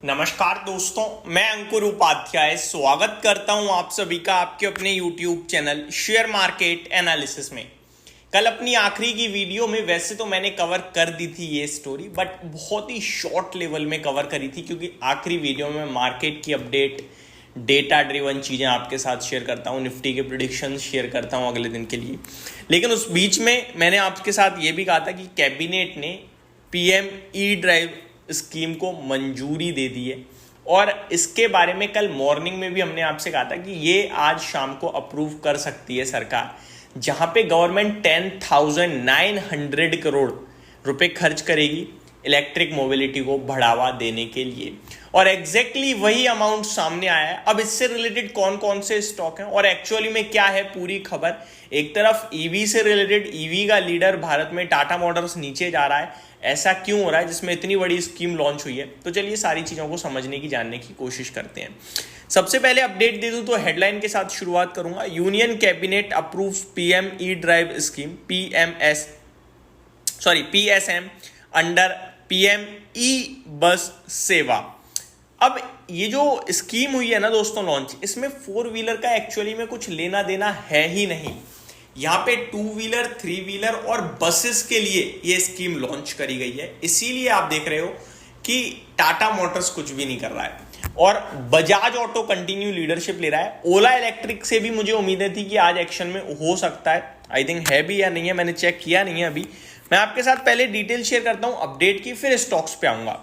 नमस्कार दोस्तों, मैं अंकुर उपाध्याय स्वागत करता हूं आप सभी का आपके अपने YouTube channel share market analysis में। कल अपनी आखिरी की वीडियो में वैसे तो मैंने कवर कर दी थी ये स्टोरी, बट बहुत ही शॉर्ट लेवल में कवर करी थी क्योंकि आखिरी वीडियो में मार्केट की अपडेट, डेटा ड्रिवन चीज़ें आपके साथ शेयर करता हूं, निफ्टी के प्रिडिक्शन शेयर करता हूं अगले दिन के लिए। लेकिन उस बीच में मैंने आपके साथ ये भी कहा था कि कैबिनेट ने PM ई ड्राइव स्कीम को मंजूरी दे दी है और इसके बारे में कल मॉर्निंग में भी हमने आपसे कहा था कि ये आज शाम को अप्रूव कर सकती है सरकार, जहां पे गवर्नमेंट 10,900 करोड़ रुपए खर्च करेगी इलेक्ट्रिक मोबिलिटी को बढ़ावा देने के लिए। और एग्जैक्टली वही अमाउंट सामने आया है। अब इससे रिलेटेड कौन कौन से स्टॉक हैं और एक्चुअली में क्या है पूरी खबर। एक तरफ ईवी से रिलेटेड, ईवी का लीडर भारत में टाटा मोटर्स नीचे जा रहा है, ऐसा क्यों हो रहा है जिसमें इतनी बड़ी स्कीम लॉन्च हुई है। तो चलिए सारी चीज़ों को समझने की, जानने की कोशिश करते हैं। सबसे पहले अपडेट दे दूं तो हेडलाइन के साथ शुरुआत करूंगा। Union cabinet approves PM E drive scheme PSM under PM ई बस सेवा। अब ये जो स्कीम हुई है ना दोस्तों लॉन्च, इसमें 4 व्हीलर का एक्चुअली में कुछ लेना देना है ही नहीं। यहाँ पे 2 व्हीलर, 3 व्हीलर और बसेस के लिए ये स्कीम लॉन्च करी गई है। इसीलिए आप देख रहे हो कि टाटा मोटर्स कुछ भी नहीं कर रहा है और बजाज ऑटो कंटिन्यू लीडरशिप ले रहा है। ओला इलेक्ट्रिक से भी मुझे उम्मीदें थी कि आज एक्शन में हो सकता है, आई थिंक है भी या नहीं है, मैंने चेक किया नहीं है अभी। मैं आपके साथ पहले डिटेल शेयर करता हूं अपडेट की, फिर स्टॉक्स पे आऊंगा।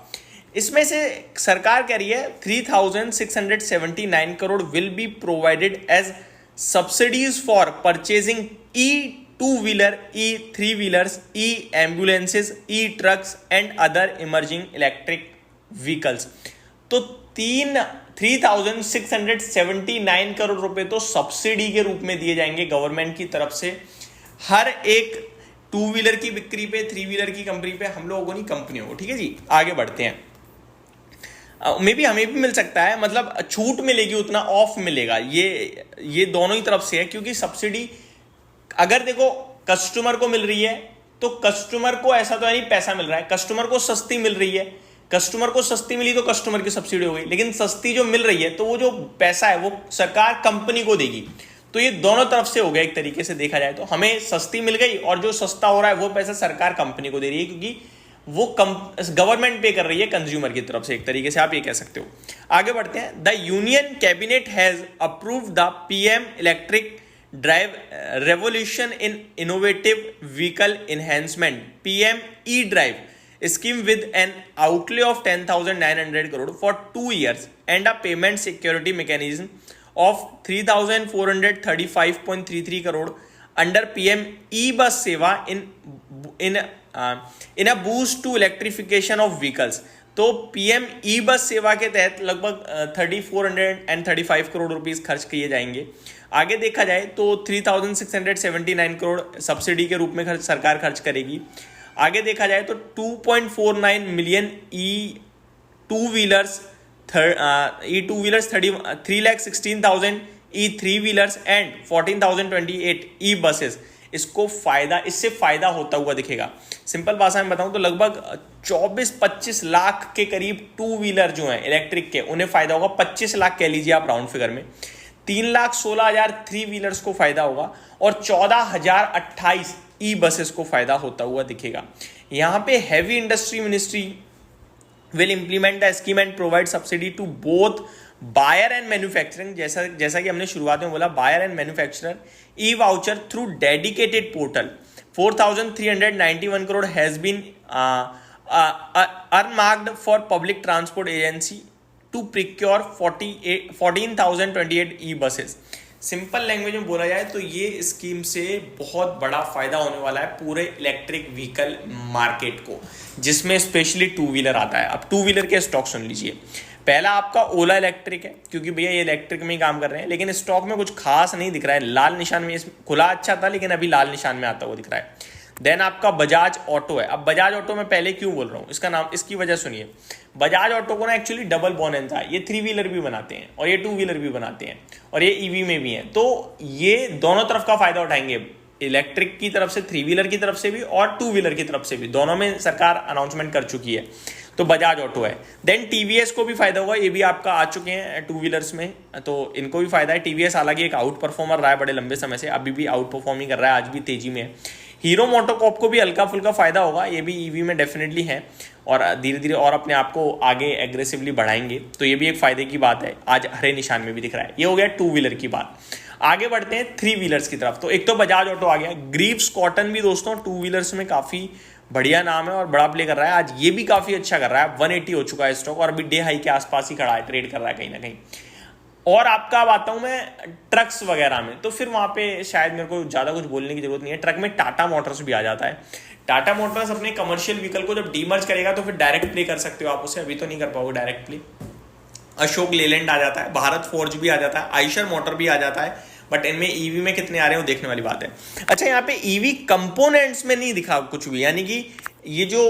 इसमें से सरकार कह रही है 3,679 crore will be provided as subsidies for purchasing E2 wheeler, E3 wheelers, ambulances, trucks and other emerging electric vehicles. तो 3,679 करोड़ रुपए तो सब्सिडी के रूप में दिए जाएंगे गवर्नमेंट की तरफ से हर एक 2 व्हीलर की बिक्री पे, 3 व्हीलर की कंपनी पे, हम लोगों को नहीं, कंपनियों को। ठीक है जी, आगे बढ़ते हैं। मे भी हमें भी मिल सकता है, मतलब छूट मिलेगी, उतना ऑफ मिलेगा। ये दोनों ही तरफ से है क्योंकि सब्सिडी अगर देखो कस्टमर को मिल रही है तो कस्टमर को ऐसा तो नहीं पैसा मिल रहा है, कस्टमर को सस्ती मिल रही है। कस्टमर को सस्ती मिली तो कस्टमर की सब्सिडी हो गई, लेकिन सस्ती जो मिल रही है तो वो जो पैसा है वो सरकार कंपनी को देगी। तो ये दोनों तरफ से हो गया एक तरीके से देखा जाए तो। हमें सस्ती मिल गई और जो सस्ता हो रहा है वो पैसा सरकार कंपनी को दे रही है क्योंकि वो गवर्नमेंट पे कर रही है कंज्यूमर की तरफ से, एक तरीके से आप ये कह सकते हो। आगे बढ़ते हैं। The union cabinet has approved the PM electric drive revolution in innovative vehicle enhancement PM E drive scheme with an outlay of 10,900 crore for 2 years and a payment security mechanism of 3,435.33 crore under PM e-bus seva in a boost to electrification of vehicles। तो PM e-bus सेवा के तहत लगभग 3,435 crore rupees खर्च किए जाएंगे। आगे देखा जाए तो 3,679 करोड़ सब्सिडी के रूप में सरकार खर्च करेगी। आगे देखा जाए तो 2.49 million E2 wheelers, 3,16,000 E3 wheelers and 14,028 E buses. इससे फायदा होता हुआ दिखेगा। सिंपल भाषा में बताऊं तो लगभग 24-25 लाख के करीब 2 व्हीलर जो हैं इलेक्ट्रिक के, उन्हें फायदा होगा। 25 लाख कह लीजिए आप राउंड फिगर में। 3,16,000 3 व्हीलर्स को फायदा होगा और 14,028 ई बसेस को फायदा होता हुआ दिखेगा। यहां पे heavy industry ministry will implement the scheme and provide subsidy to both buyer and manufacturing. जैसा कि हमने शुरुआत में बोला, buyer and manufacturer E voucher through dedicated portal. 4,391 crore has been earmarked for public transport agency to procure 14,028 E buses. Simple language में बोला जाए तो ये स्कीम से बहुत बड़ा फायदा होने वाला है पूरे इलेक्ट्रिक व्हीकल मार्केट को, जिसमें स्पेशली 2 व्हीलर आता है। अब 2 व्हीलर के स्टॉक सुन लीजिए। पहला आपका ओला इलेक्ट्रिक है क्योंकि भैया ये इलेक्ट्रिक में ही काम कर रहे हैं, लेकिन स्टॉक में कुछ खास नहीं दिख रहा है। लाल निशान में, खुला अच्छा था लेकिन अभी लाल निशान में आता हुआ दिख रहा है। देन आपका बजाज ऑटो है। अब बजाज ऑटो में पहले क्यों बोल रहा हूँ, इसका नाम, इसकी वजह सुनिए। बजाज ऑटो को ना एक्चुअली डबल बोनन्सा है, ये 3 व्हीलर भी बनाते हैं और ये 2 व्हीलर भी बनाते हैं और ये ईवी में भी है। तो ये दोनों तरफ का फायदा उठाएंगे। इलेक्ट्रिक की तरफ से, 3 व्हीलर की तरफ से भी और 2 व्हीलर की तरफ से भी, दोनों में सरकार अनाउंसमेंट कर चुकी है। तो बजाज ऑटो है। देन टीवीएस को भी फायदा होगा, ये भी आपका आ चुके हैं 2 व्हीलर्स में, तो इनको भी फायदा है। टीवीएस हालांकि एक आउट परफॉर्मर रहा है बड़े लंबे समय से, अभी भी आउट परफॉर्मिंग कर रहा है, आज भी तेजी में है। हीरो मोटोकॉर्प को भी हल्का फुल्का फायदा होगा, ये भी ईवी में डेफिनेटली है और धीरे धीरे और अपने आप को आगे एग्रेसिवली बढ़ाएंगे, तो ये भी एक फायदे की बात है, आज हरे निशान में भी दिख रहा है। ये हो गया 2 व्हीलर की बात। आगे बढ़ते हैं 3 व्हीलर्स की तरफ। तो एक तो बजाज ऑटो आ गया, ग्रीव्स कॉटन भी दोस्तों 2 व्हीलर्स में काफी बढ़िया नाम है और बड़ा प्ले कर रहा है, आज ये भी काफी अच्छा कर रहा है। 180 हो चुका है स्टॉक और अभी डे हाई के आसपास ही खड़ा है, ट्रेड कर रहा है कहीं ना कहीं। और आपका अब आता हूं मैं ट्रक्स वगैरह में, तो फिर वहां पे शायद मेरे को ज्यादा कुछ बोलने की जरूरत नहीं है। ट्रक में टाटा मोटर्स भी आ जाता है। टाटा मोटर्स अपने कमर्शियल व्हीकल को जब डीमर्ज करेगा तो फिर डायरेक्ट प्ले कर सकते हो आप उसे, अभी तो नहीं कर पाओगे डायरेक्ट प्ले। अशोक लेलैंड आ जाता है, भारत फोर्ज भी आ जाता है, आइशर मोटर भी आ जाता है, बट इनमें ईवी में कितने आ रहे हैं वो देखने वाली बात है। अच्छा, यहाँ पे ईवी कंपोनेंट्स में नहीं दिखा कुछ भी, यानी कि ये जो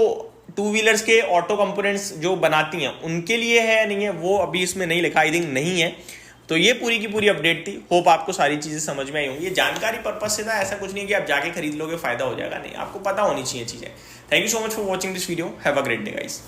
2 व्हीलर्स के ऑटो कंपोनेंट्स जो बनाती हैं उनके लिए है नहीं है, वो अभी इसमें नहीं लिखा, आई थिंक नहीं है। तो ये पूरी की पूरी अपडेट थी। होप आपको सारी चीजें समझ में आई होंगी। ये जानकारी पर्पज से था, ऐसा कुछ नहीं है कि आप जाके खरीद लोगे फायदा हो जाएगा, नहीं, आपको पता होनी चाहिए चीजें। Thank you so much for watching this video. Have a great day guys.